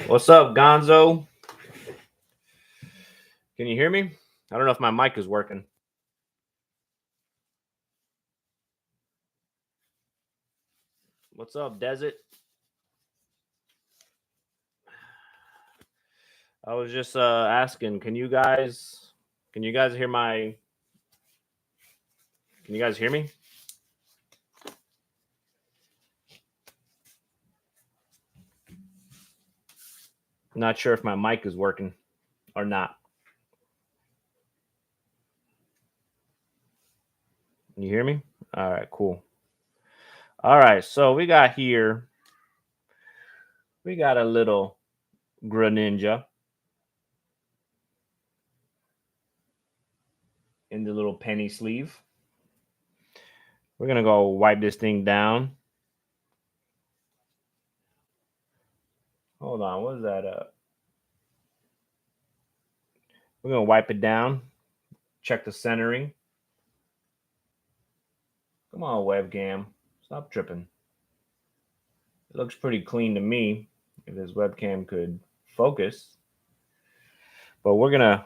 What's up, Gonzo? Can you hear me? I don't know if my mic is working. What's up, Desert? I was just asking, can you guys hear my can you guys hear me? Not sure if my mic is working or not. Can you hear me? All right, cool. All right, so we got a little Greninja in the little penny sleeve. We're gonna go wipe this thing down. Hold on, what is that? We're gonna wipe it down. Check the centering. Come on, webcam. Stop tripping. It looks pretty clean to me. If this webcam could focus. But we're going to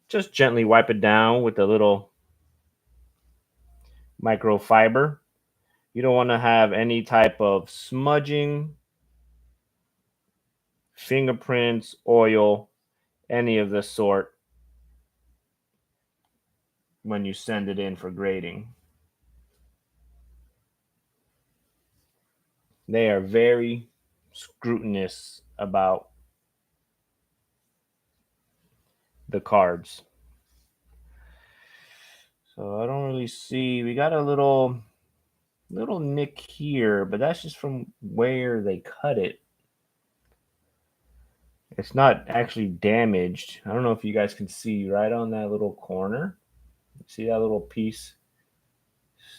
just gently wipe it down with a little microfiber. You don't want to have any type of smudging, fingerprints, oil, any of the sort when you send it in for grading. They are very scrutinous about the cards. So I don't really see. We got a little nick here, but that's just from where they cut it. It's not actually damaged. I don't know if you guys can see right on that little corner. See that little piece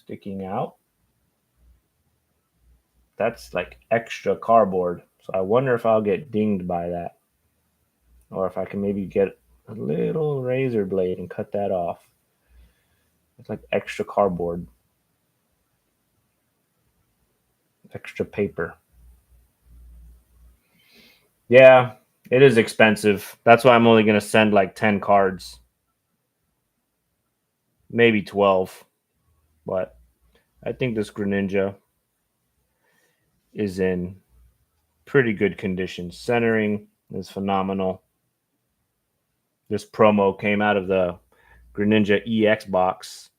sticking out? That's like extra cardboard. So I wonder if I'll get dinged by that. Or if I can maybe get a little razor blade and cut that off. It's like extra cardboard. Extra paper. Yeah, it is expensive. That's why I'm only going to send like 10 cards. Maybe 12. But I think this Greninja is in pretty good condition. Centering is phenomenal. This promo came out of the Greninja EX box.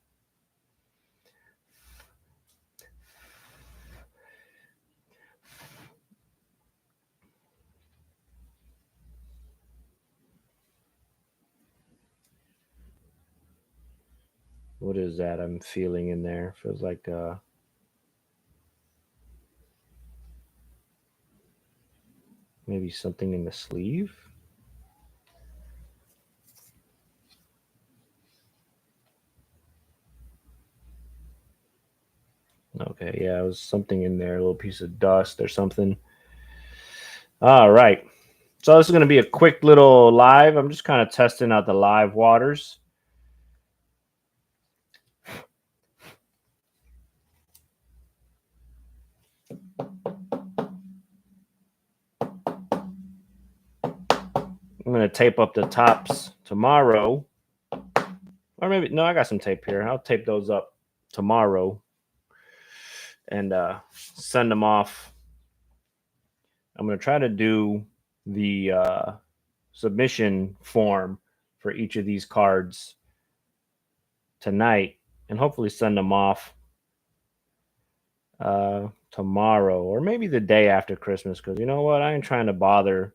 What is that I'm feeling in there? Feels like maybe something in the sleeve. Okay, yeah, it was something in there, a little piece of dust or something. All right. So this is going to be a quick little live. I'm just kind of testing out the live waters. I'm going to tape up the tops tomorrow. Or maybe, no, I got some tape here. I'll tape those up tomorrow and send them off. I'm going to try to do the submission form for each of these cards tonight and hopefully send them off tomorrow or maybe the day after Christmas, because you know what? I ain't trying to bother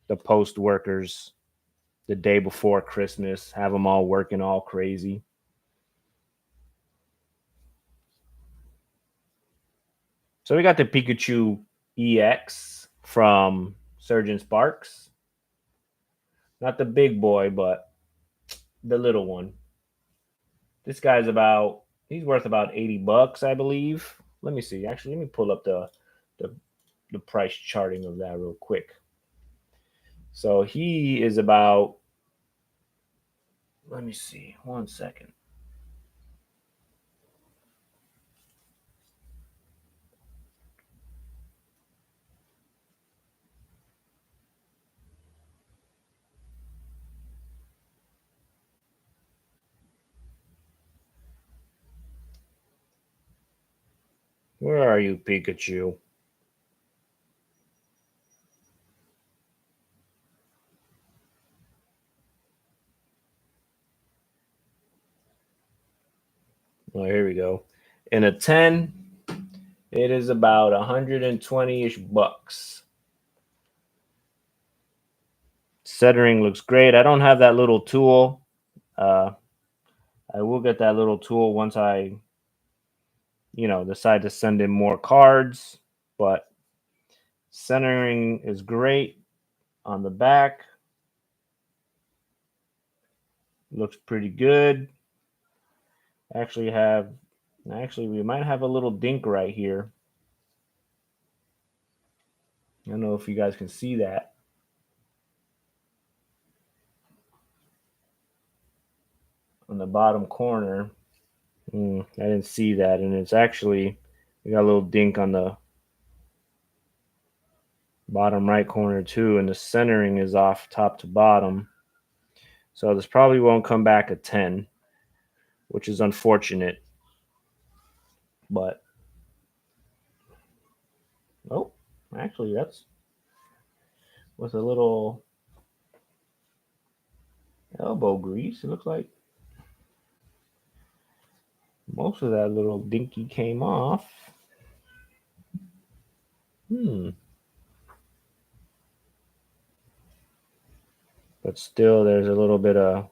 the post workers the day before Christmas, have them all working all crazy. So we got the Pikachu EX from Surgeon Sparks. Not the big boy, but the little one. This guy's he's worth about $80, I believe. Let me see. Actually, let me pull up the price charting of that real quick. So he is about, let me see, 1 second. Where are you, Pikachu? Oh, here we go. In a 10, it is about 120-ish bucks. Centering looks great. I don't have that little tool. Uh, I will get that little tool once I, decide to send in more cards. But centering is great on the back. Looks pretty good. Actually, we might have a little dink right here. I don't know if you guys can see that on the bottom corner. I didn't see that, and it's actually we got a little dink on the bottom right corner too, and the centering is off top to bottom. So this probably won't come back a 10, which is unfortunate. But oh, actually, that's with a little elbow grease. It looks like most of that little dinky came off. Hmm. But still, there's a little bit of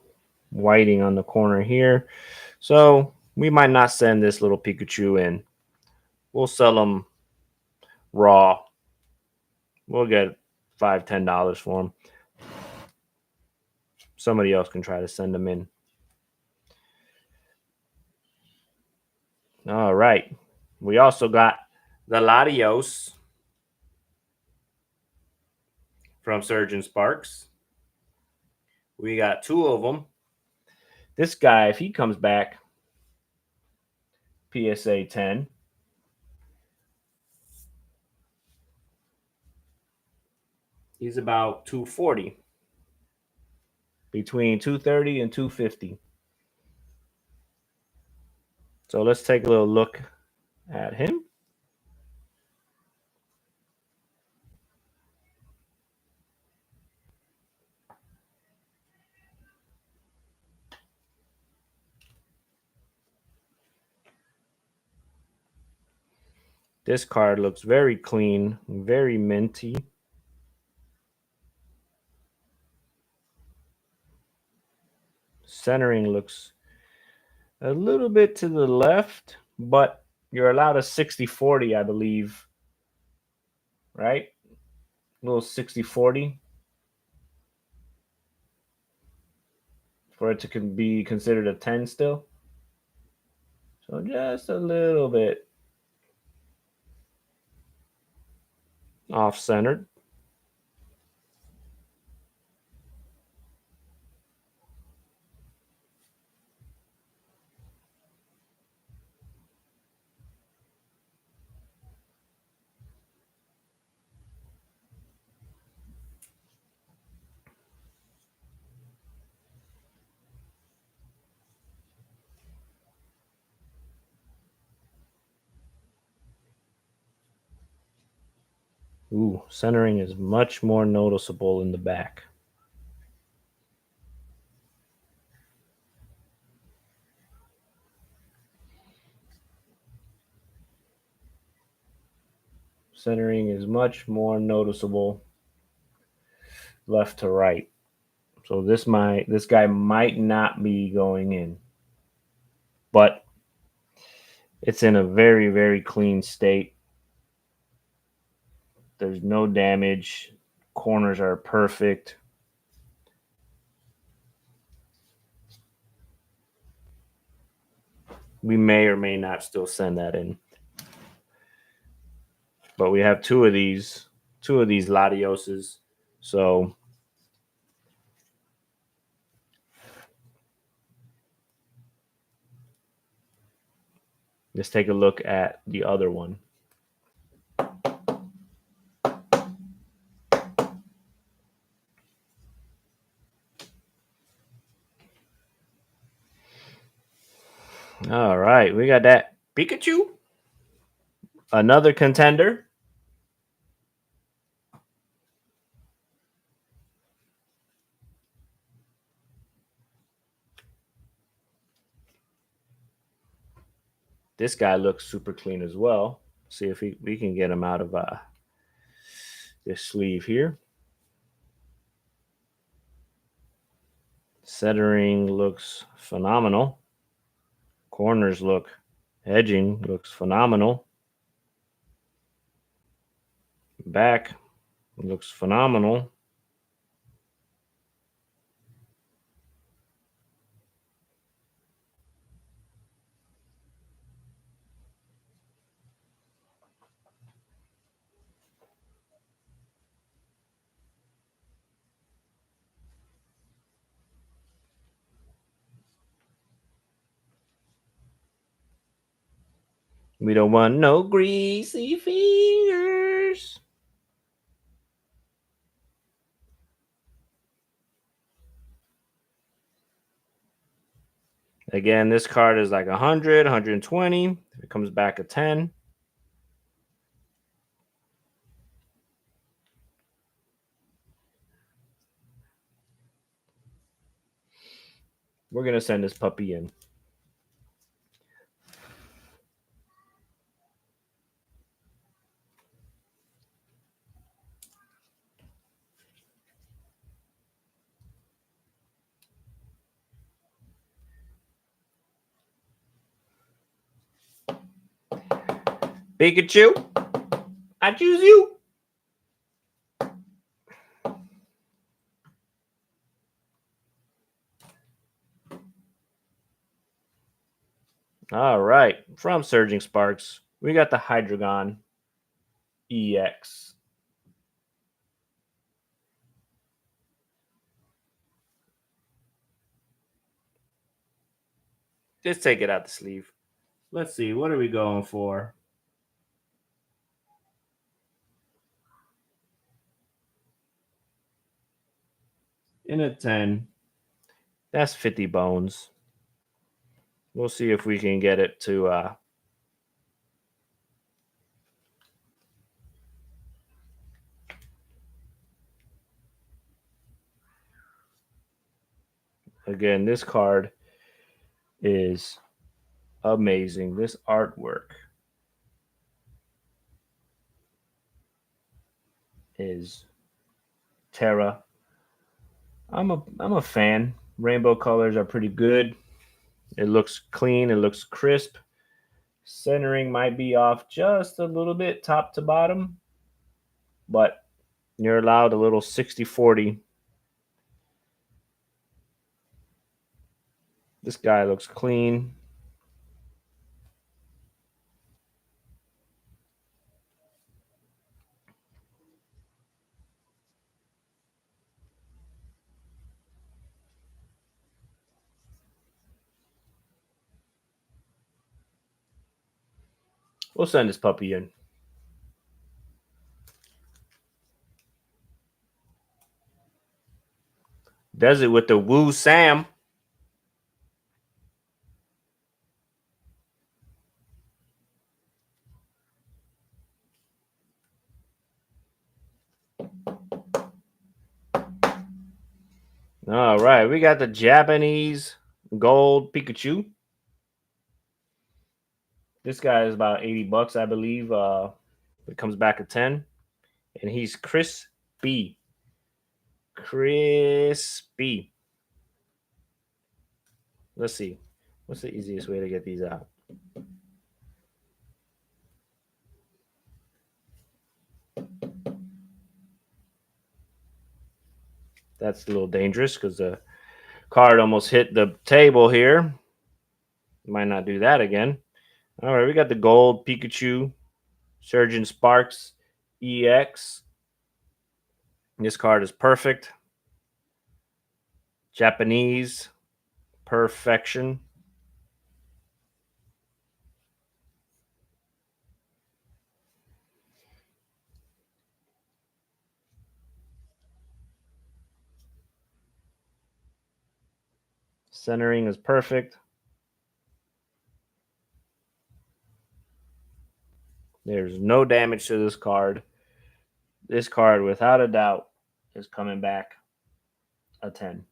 whiting on the corner here. So we might not send this little Pikachu in. We'll sell them raw. We'll get $5-10 for them. Somebody else can try to send them in. All right. We also got the Latios from Surgeon Sparks. We got two of them. This guy, if he comes back, PSA 10. He's about 240. Between 230 and 250. So let's take a little look at him. This card looks very clean, very minty. Centering looks a little bit to the left, but you're allowed a 60-40, I believe. Right? A little 60-40 for it to be considered a 10 still. So just a little bit off centered. Ooh, centering is much more noticeable in the back. Centering is much more noticeable left to right. So this guy might not be going in. But it's in a very, very clean state. There's no damage. Corners are perfect. We may or may not still send that in. But we have two of these Latioses. So let's take a look at the other one. All right, we got that Pikachu. Another contender. This guy looks super clean as well. See if we can get him out of this sleeve here. Centering looks phenomenal. Corners look, edging looks phenomenal. Back looks phenomenal. We don't want no greasy fingers. Again, this card is like 100, 120. If it comes back a 10. We're going to send this puppy in. Pikachu, I choose you. All right. From Surging Sparks, we got the Hydreigon EX. Just take it out the sleeve. Let's see. What are we going for? In a 10. That's 50 bones. We'll see if we can get it to again, this card is amazing. This artwork is Terra. I'm a fan. Rainbow colors are pretty good. It looks clean, it looks crisp. Centering might be off just a little bit top to bottom, but you're allowed a little 60-40. This guy looks clean. We'll send this puppy in. Does it with the Woo Sam. All right, we got the Japanese gold Pikachu. This guy is about 80 bucks, I believe. It comes back at 10. And he's crispy. Crispy. Let's see. What's the easiest way to get these out? That's a little dangerous because the card almost hit the table here. Might not do that again. All right, we got the gold Pikachu, Surgeon Sparks EX. This card is perfect. Japanese perfection. Centering is perfect. There's no damage to this card. This card, without a doubt, is coming back a 10.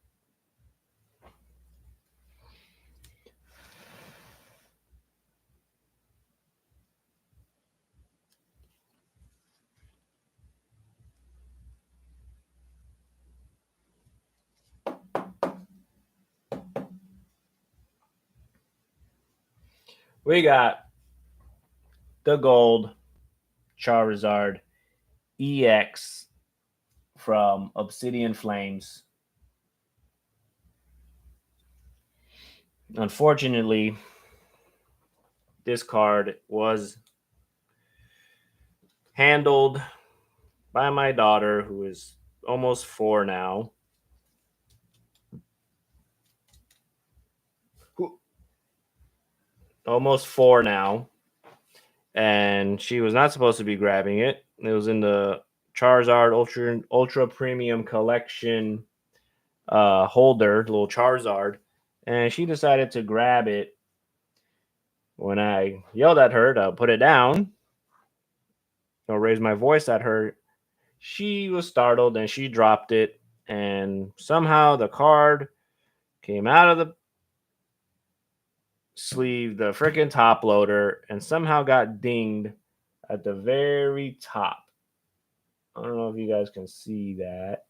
We got the gold Charizard EX from Obsidian Flames. Unfortunately, this card was handled by my daughter, who is almost 4 now. Almost 4 now. And she was not supposed to be grabbing it. It was in the Charizard Ultra Premium Collection holder, little Charizard. And she decided to grab it. When I yelled at her to put it down, or raise my voice at her, she was startled and she dropped it. And somehow the card came out of the sleeve, the freaking top loader, and somehow got dinged at the very top. I don't know if you guys can see that.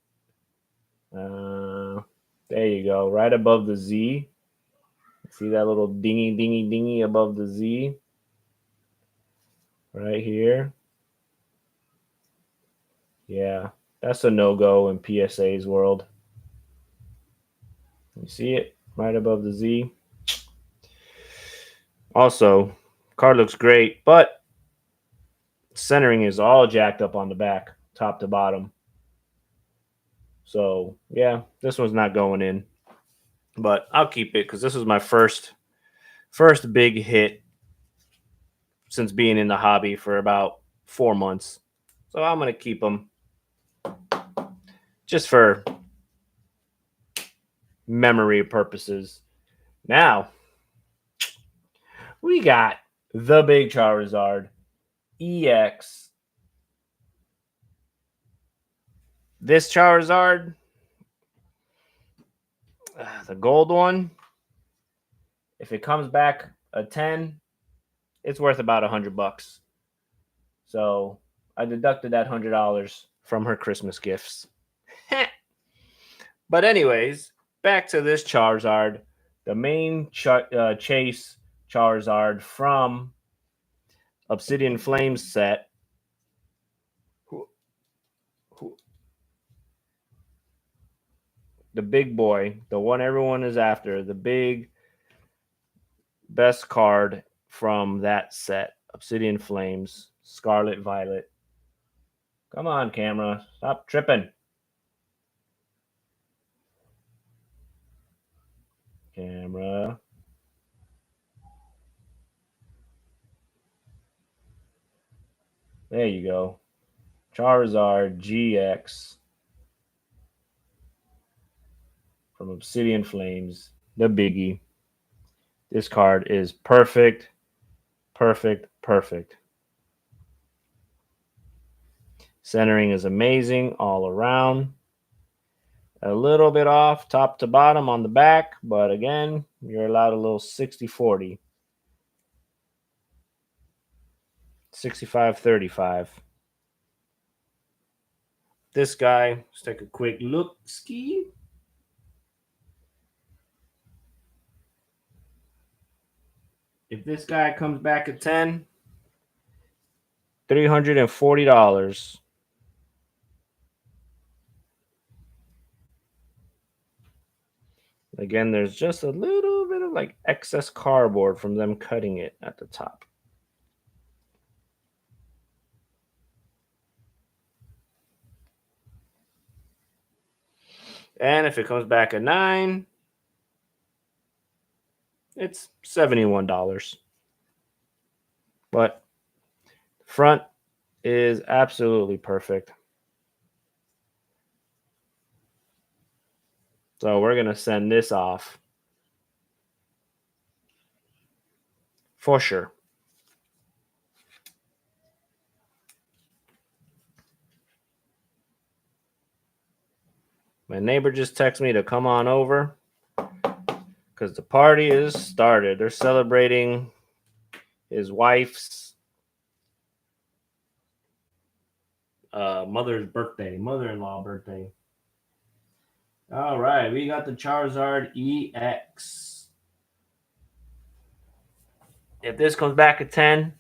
There you go, right above the Z. See that little dingy above the Z? Right here. Yeah, that's a no-go in PSA's world. You see it? Right above the Z. Also, card looks great, but centering is all jacked up on the back, top to bottom. So, yeah, this one's not going in. But I'll keep it because this was my first big hit since being in the hobby for about 4 months. So I'm going to keep them just for memory purposes. Now, we got the big Charizard EX. This Charizard, the gold one, if it comes back a 10, it's worth about $100. So I deducted that $100 from her Christmas gifts. But anyways, back to this Charizard, the main Chase Charizard from Obsidian Flames set. The big boy, the one everyone is after, the big best card from that set. Obsidian Flames, Scarlet Violet. Come on, camera. Stop tripping. Camera. There you go. Charizard GX from Obsidian Flames, the biggie. This card is perfect, perfect, perfect. Centering is amazing all around. A little bit off top to bottom on the back, but again, you're allowed a little 60-40. 65-35. This guy, let's take a quick look. Ski. If this guy comes back at 10, $340. Again, there's just a little bit of like excess cardboard from them cutting it at the top. And if it comes back at 9, it's $71. But front is absolutely perfect. So we're going to send this off for sure. My neighbor just texted me to come on over because the party is started. They're celebrating his wife's mother-in-law birthday. All right, we got the Charizard EX. If this comes back at 10,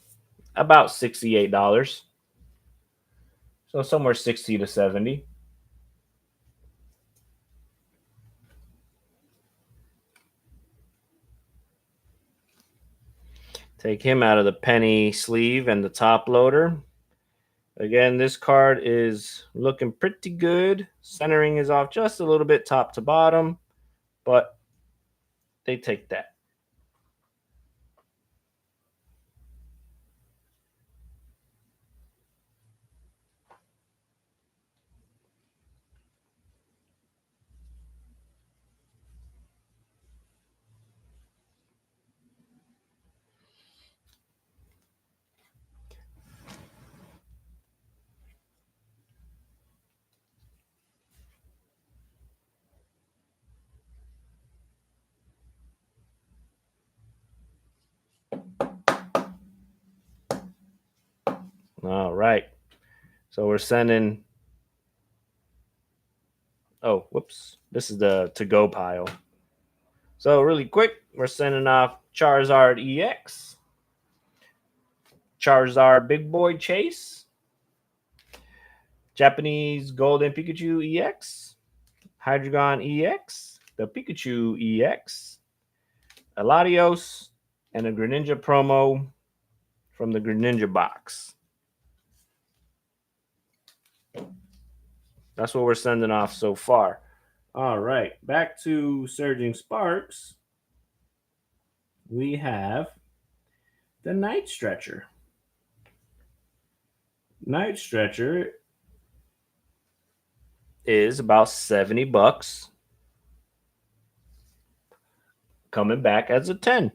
about $68. So somewhere 60 to 70. Take him out of the penny sleeve and the top loader. Again, this card is looking pretty good. Centering is off just a little bit top to bottom, but they take that. All right. So we're sending. Oh, whoops. This is the to go pile. So, really quick, we're sending off Charizard EX, Charizard Big Boy Chase, Japanese Golden Pikachu EX, Hydreigon EX, the Pikachu EX, Eladios, and a Greninja promo from the Greninja box. That's what we're sending off so far. All right, back to Surging Sparks. We have the Night Stretcher. Night Stretcher is about $70. Coming back as a 10.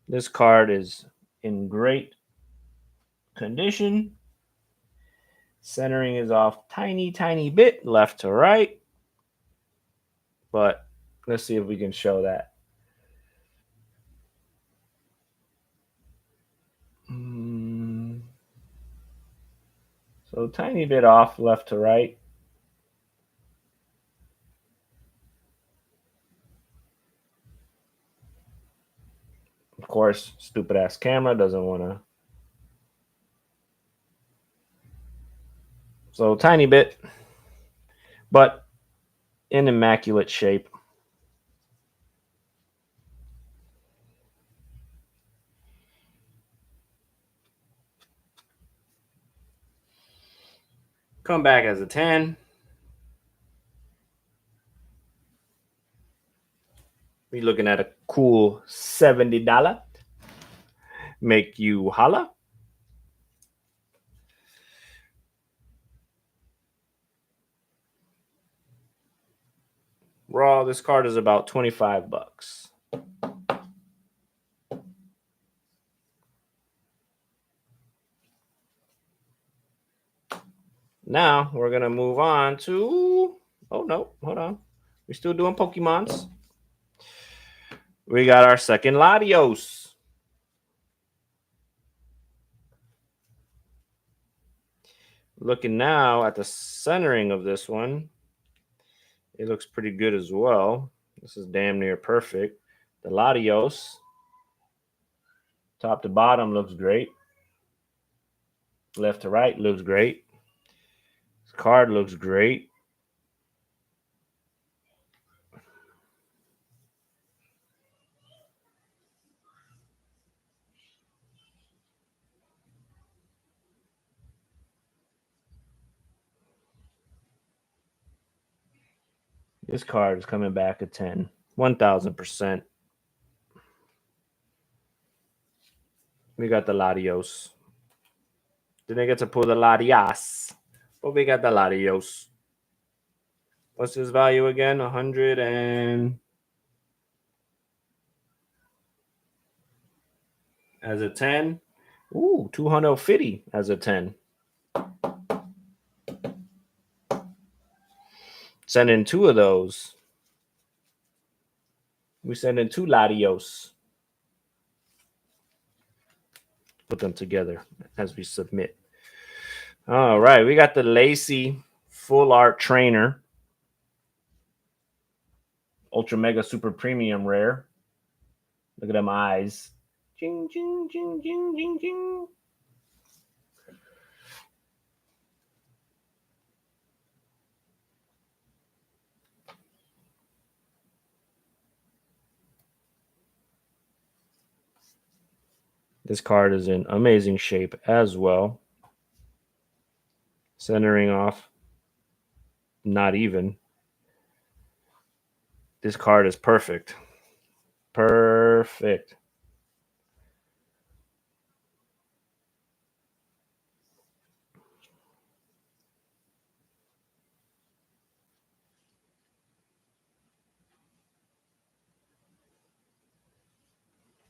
This card is in great condition. Centering is off tiny bit left to right. But let's see if we can show that. So tiny bit off left to right. Of course, stupid ass camera doesn't want to. So tiny bit, but in immaculate shape. Come back as a 10. We're looking at a cool $70. Make you holla. Raw, this card is about $25. Now we're gonna move on to. Oh no, hold on. We're still doing Pokemons. We got our second Latios. Looking now at the centering of this one, it looks pretty good as well. This is damn near perfect. The Latios, top to bottom, looks great. Left to right looks great. This card looks great. This card is coming back at 10. 1000%. We got the Latios. Didn't get to pull the Latias, but we got the Latios. What's his value again? 100 and as a 10, Ooh, 250 as a 10. Send in two of those. We send in two Latios. Put them together as we submit. All right, we got the Lacey Full Art Trainer. Ultra Mega Super Premium Rare. Look at them eyes. Jing, jing, jing, jing, jing, jing. This card is in amazing shape as well. Centering off, not even. This card is perfect. Perfect.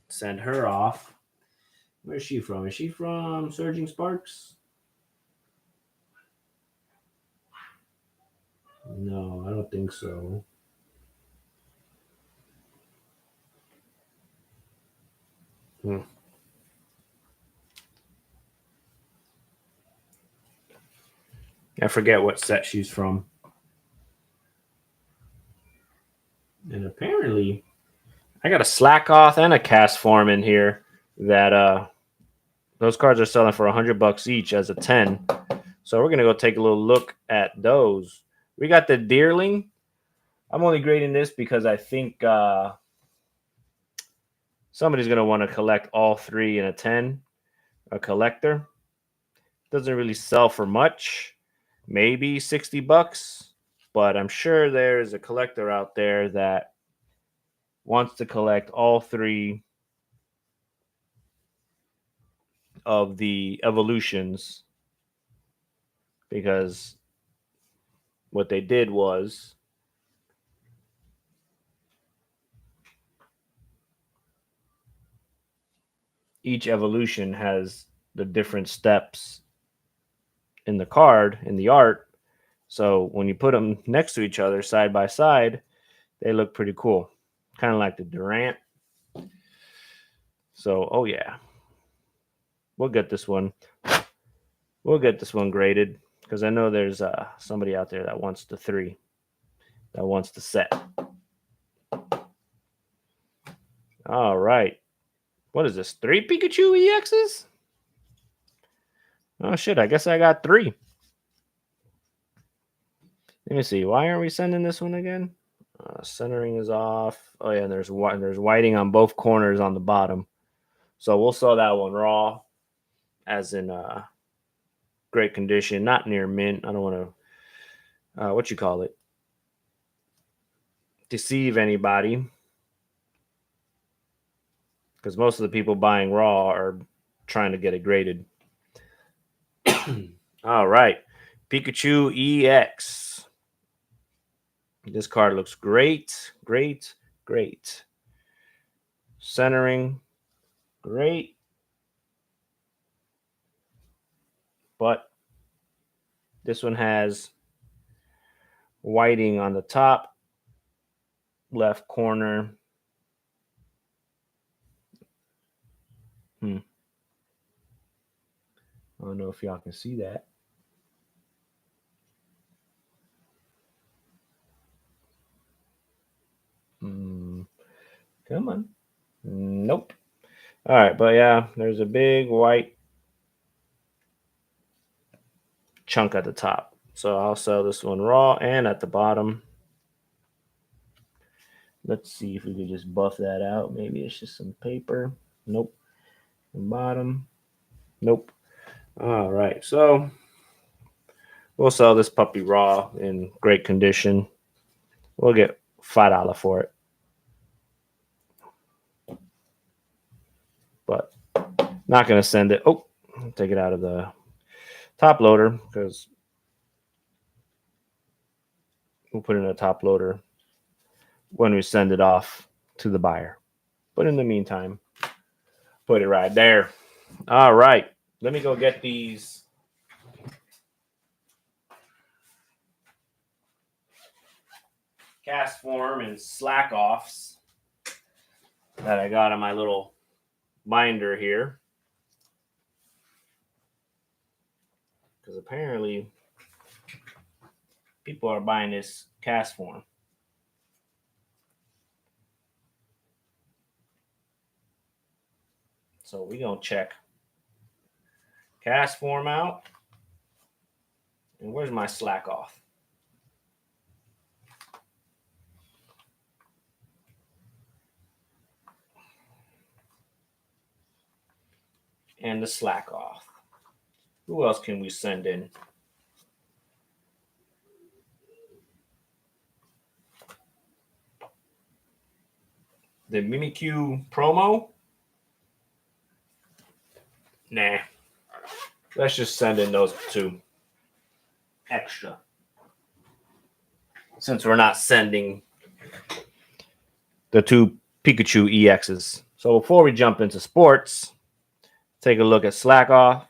Send her off. Where's she from? Is she from Surging Sparks? No, I don't think so. I forget what set she's from. And apparently, I got a slack off and a cast form in here that those cards are selling for $100 each as a 10. So we're gonna go take a little look at those. We got the Deerling. I'm only grading this because I think somebody's gonna want to collect all three in a 10. A collector doesn't really sell for much, maybe $60, but I'm sure there's a collector out there that wants to collect all three of the evolutions, because what they did was each evolution has the different steps in the card, in the art. So when you put them next to each other side by side, they look pretty cool. Kind of like the Durant. So, oh yeah. We'll get this one. We'll get this one graded because I know there's somebody out there that wants the three, that wants the set. All right. What is this? 3 Pikachu EXs? Oh shit, I guess I got 3. Let me see. Why aren't we sending this one again? Centering is off. Oh yeah, and there's whiting on both corners on the bottom. So we'll sell that one raw, as in great condition, not near mint. I don't want to what you call it, deceive anybody, because most of the people buying raw are trying to get it graded. All right, Pikachu EX. This card looks great, great, great. Centering, great. But this one has whiting on the top left corner. I don't know if y'all can see that. Come on. Nope. All right, but yeah, there's a big white chunk at the top. So I'll sell this one raw and at the bottom. Let's see if we could just buff that out. Maybe it's just some paper. Nope. The bottom. Nope. All right, so we'll sell this puppy raw in great condition. We'll get $5 for it. But not going to send it. Oh, take it out of the top loader because we'll put it in a top loader when we send it off to the buyer. But in the meantime, put it right there. All right. Let me go get these cast form and slack offs that I got on my little binder here. Because apparently people are buying this cast form. So we're going to check cast form out. And where's my slack off? And the slack off. Who else can we send in? The Mimikyu promo? Nah. Let's just send in those two extra. Since we're not sending the two Pikachu EXs. So before we jump into sports, take a look at slack off.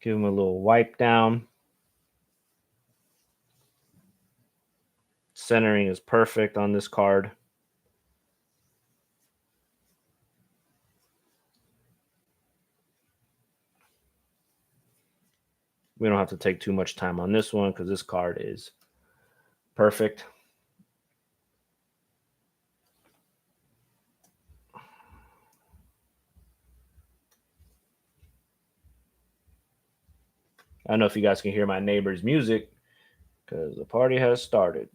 Give him a little wipe down. Centering is perfect on this card. We don't have to take too much time on this one because this card is perfect. I don't know if you guys can hear my neighbor's music because the party has started.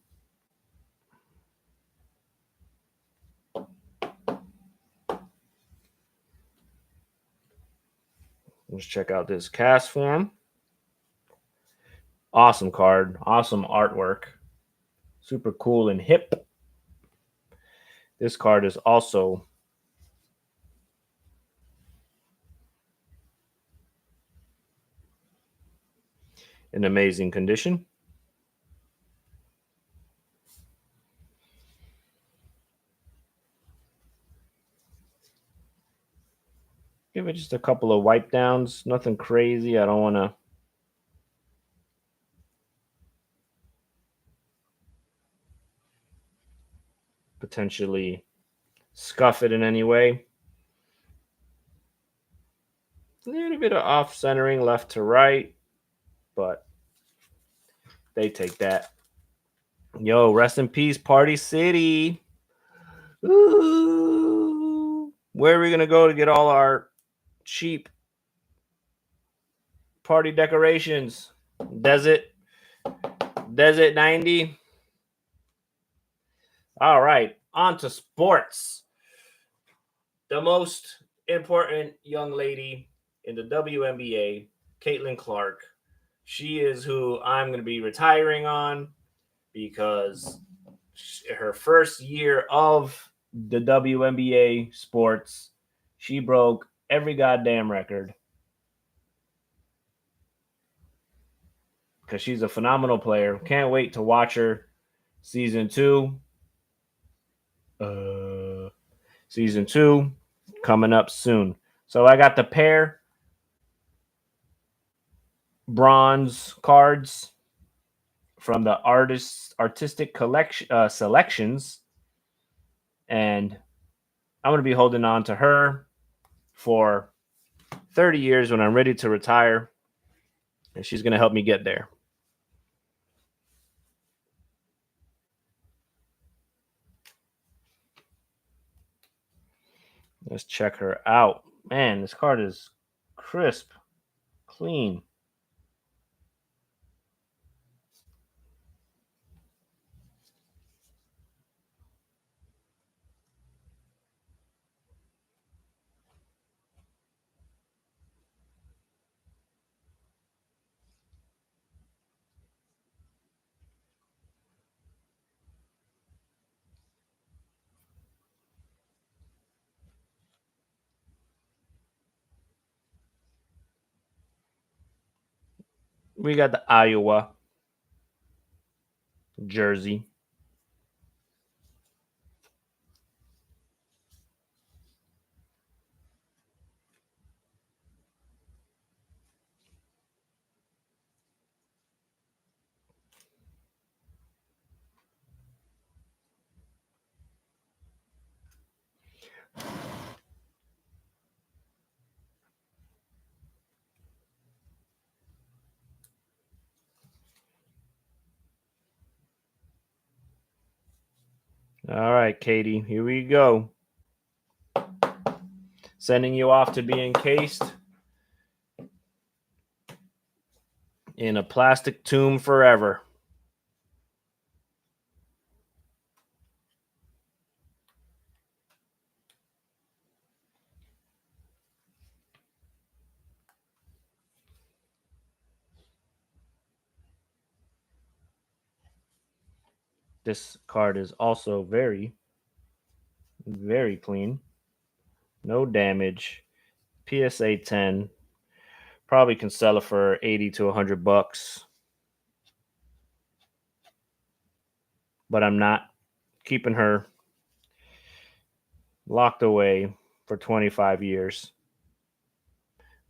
Let's check out this cast form. Awesome card. Awesome artwork. Super cool and hip. This card is also in amazing condition. Give it just a couple of wipe downs. Nothing crazy. I don't want to potentially scuff it in any way. A little bit of off centering left to right, but they take that. Yo, rest in peace, Party City. Ooh. Where are we gonna go to get all our cheap party decorations? Desert 90. All right, on to sports. The most important young lady in the WNBA, Caitlin Clark. She is who I'm going to be retiring on because her first year of the WNBA sports, she broke every goddamn record. Because she's a phenomenal player. Can't wait to watch her season 2. Season 2 coming up soon. So I got the pair bronze cards from the artistic collection selections, and I'm going to be holding on to her for 30 years when I'm ready to retire, and she's going to help me get there. Let's check her out. Man, this card is crisp, clean. We got the Iowa jersey. All right, Katie, here we go. Sending you off to be encased in a plastic tomb forever. This card is also very, very clean. No damage. PSA 10. Probably can sell it for 80 to 100 bucks. But I'm not keeping her locked away for 25 years.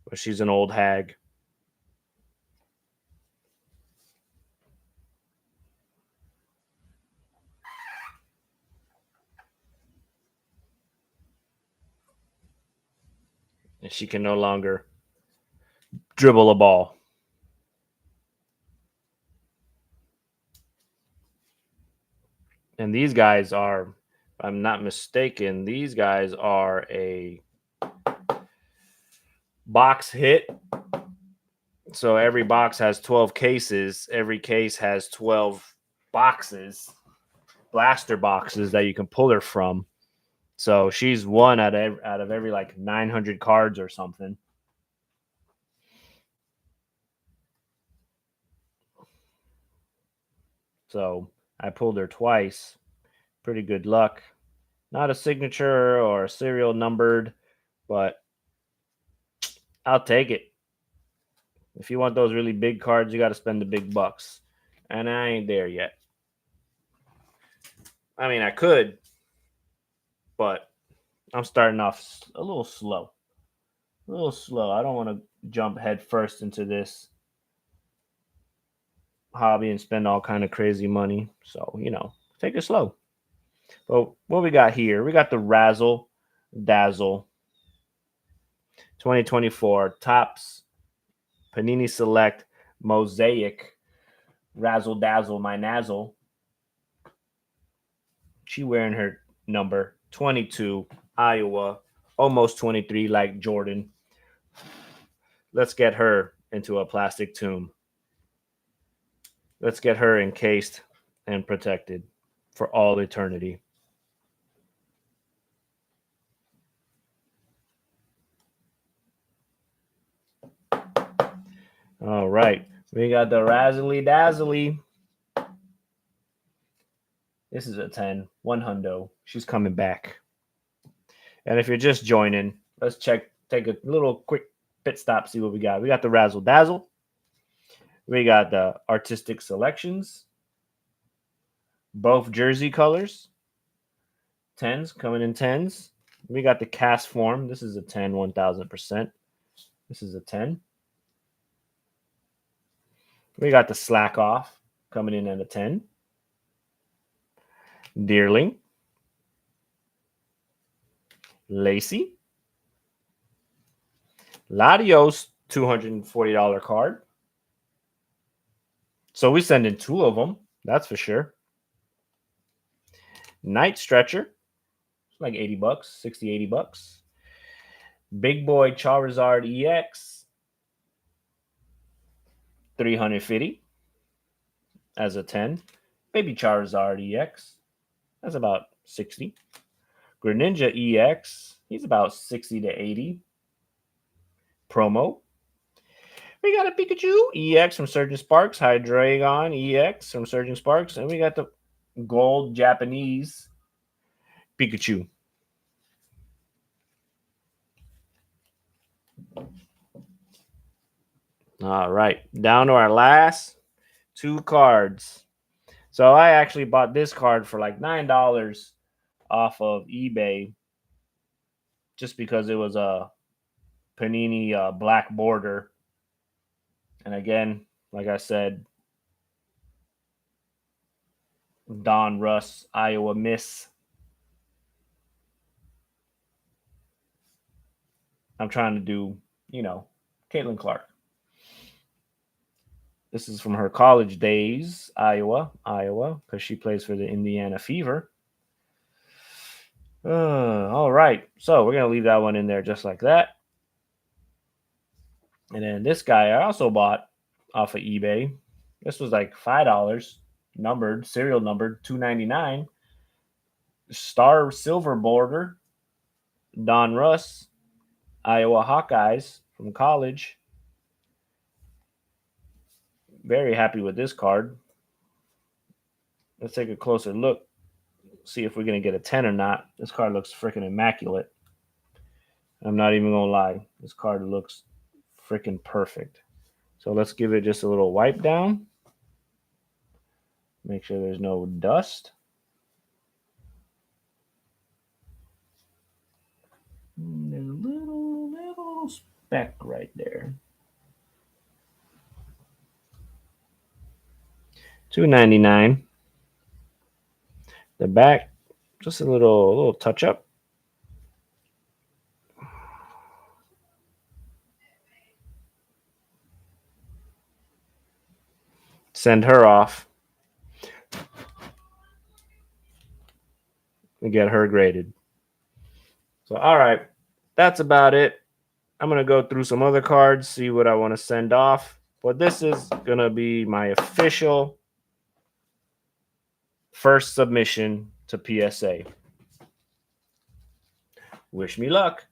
But she's an old hag. And she can no longer dribble a ball. And these guys are, if I'm not mistaken, these guys are a box hit. So every box has 12 cases. Every case has 12 boxes, blaster boxes that you can pull her from. So she's one out of every like 900 cards or something. So I pulled her twice. Pretty good luck. Not a signature or a serial numbered, but I'll take it. If you want those really big cards, you got to spend the big bucks. And I ain't there yet. I mean, I could, but I'm starting off a little slow. A little slow. I don't want to jump head first into this hobby and spend all kind of crazy money. So, take it slow. But what we got here? We got the Razzle Dazzle 2024 Tops Panini Select Mosaic Razzle Dazzle My Nazzle. She wearing her number 22, Iowa, almost 23 like Jordan. Let's get her into a plastic tomb. Let's get her encased and protected for all eternity. All right. We got the Razzly Dazzly. This is a 10, one hundo. She's coming back. And if you're just joining, let's take a little quick pit stop, see what we got. We got the Razzle Dazzle. We got the Artistic Selections. Both jersey colors. 10s coming in 10s. We got the cast form. This is a 10, 1000%. This is a 10. We got the slack off coming in at a 10. Deerling. Lacey. Latios, $240 card. So we send in two of them. That's for sure. Night Stretcher. It's like 80 bucks, 60, 80 bucks. Big Boy Charizard EX. 350 as a 10. Baby Charizard EX. That's about 60. Greninja EX. He's about 60 to 80. Promo. We got a Pikachu EX from Surgeon Sparks. Hydreigon EX from Surgeon Sparks. And we got the gold Japanese Pikachu. All right. Down to our last two cards. So I actually bought this card for like $9 off of eBay just because it was a Panini black border. And again, like I said, Don Russ, Iowa Miss. I'm trying to do, Caitlin Clark. This is from her college days, Iowa, because she plays for the Indiana Fever. All right. So we're going to leave that one in there just like that. And then this guy I also bought off of eBay. This was like $5, numbered, serial numbered, $2.99. Star silver border, Don Russ, Iowa Hawkeyes from college. Very happy with this card. Let's take a closer look, see if we're going to get a 10 or not. This card looks freaking immaculate. I'm not even going to lie. This card looks freaking perfect. So let's give it just a little wipe down. Make sure there's no dust. There's a little speck right there. $2.99. The back, just a little touch up. Send her off and get her graded. So, all right, that's about it. I'm going to go through some other cards, see what I want to send off. But this is going to be my official first submission to PSA. Wish me luck.